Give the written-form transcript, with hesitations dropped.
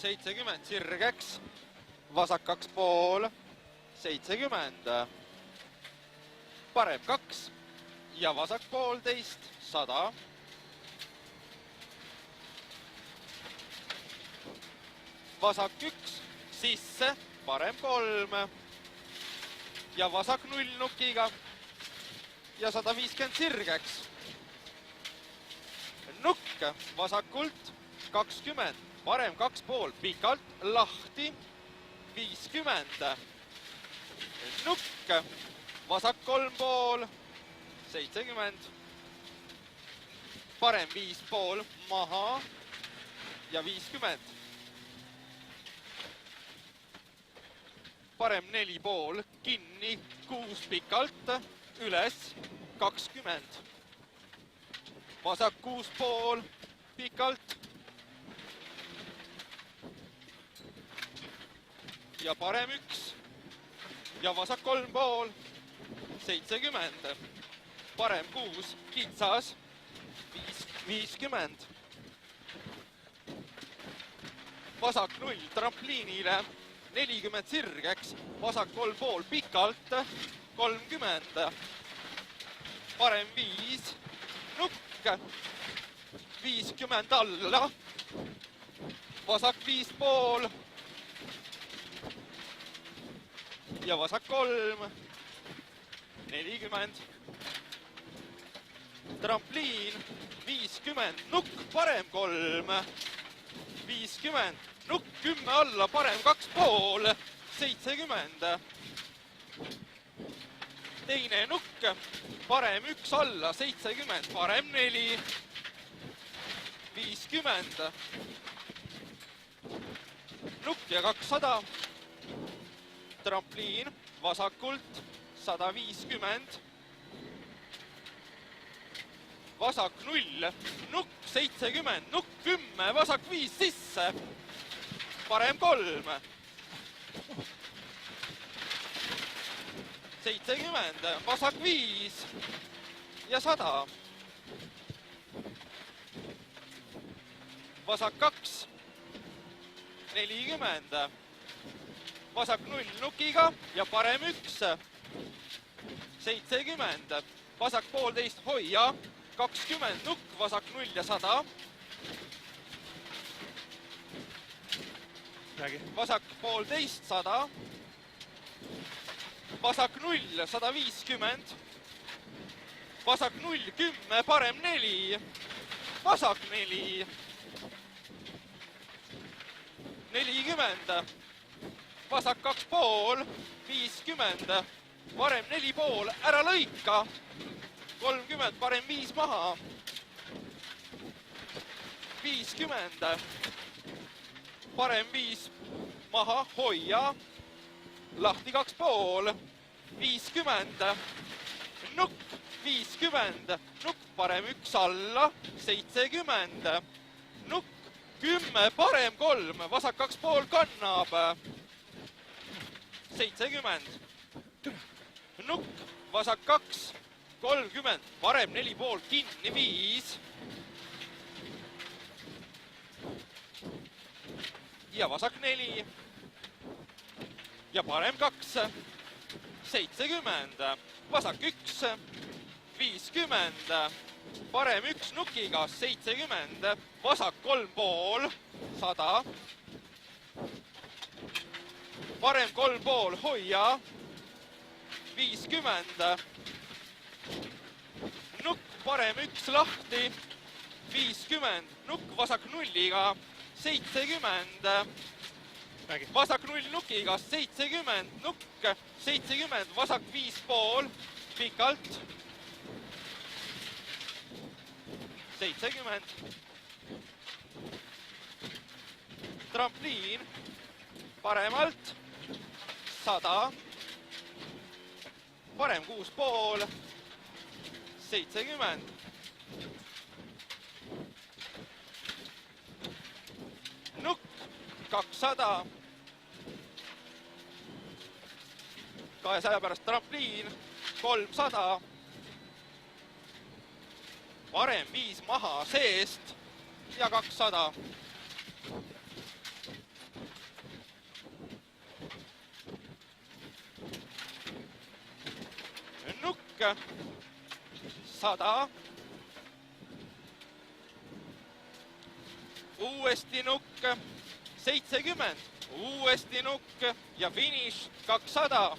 70 sirgeks, vasak 2 pool, 70, parem 2 ja vasak poolteist, 100, vasak 1, sisse, parem 3 ja vasak 0 nukiga ja 150 sirgeks. Nukk vasakult 20, parem 2 pool, pikalt, lahti, 50. Nukk, vasak 3 pool, 70. Parem 5 pool, maha ja 50. Parem 4 pool, kinni, 6 pikalt, üles, 20. Vasak 6 pool, pikalt. Ja parem 1 ja vasak 3 pool, 70. Parem 6, kitsas, 50. Vasak 0 trampliinile, 40 sirgeks, vasak 3 pool pikalt, 30. Parem 5, nukk, 50 alla, vasak 5 pool ja vasak 3, 40. Trampliin, 50, nukk, parem 3, 50, nukk, 10 alla, parem 2 pool, 70. Teine nukk, parem 1 alla, 70, parem 4, 50. Nukk ja 200. Trampliin, vasakult, 150. Vasak 0, nukk 70, nukk 10, vasak 5 sisse, parem 3. 70, vasak 5 ja 100. Vasak 2, 40. Vasak 0 nukiga ja parem 1, 70. Vasak poolteist, hoia, 20, nukk, vasak 0 ja 100. Vasak poolteist, 100. Vasak 0, 150. Vasak 0, 10, parem 4. Vasak 4. 40. Vasak 2 pool, 50. Parem 4 pool, ära lõika. 30, parem 5 maha. 50. Parem 5 maha, hoia. Lahti 2 pool. 50. Nukk, 50. Nukk, parem 1 alla. 70. Nukk, 10, parem 3. Vasak 2 pool kannab. 70. Nukk, vasak 2. 30, parem 4 pool, kinni 5. Ja vasak 4. Ja parem 2. 70. Vasak 1. 50. Parem 1 nukiga, 70. Vasak 3 pool, 100. Parem 3 pool, hoia. 50. Nukk, parem 1 lahti, 50, nukk, vasak 0-ga, 70, vasak 0 nukiga, 70, nukk, 70, vasak 5 pool, pikalt, 70, trampliin, paremalt, 100, parem 6 pool, 70. Nukk, 200. 200 pärast trampliin, 300. Parem 5 maha seest ja 200. 100. Uuesti nukk, 70, uuesti nukk ja finiš 200.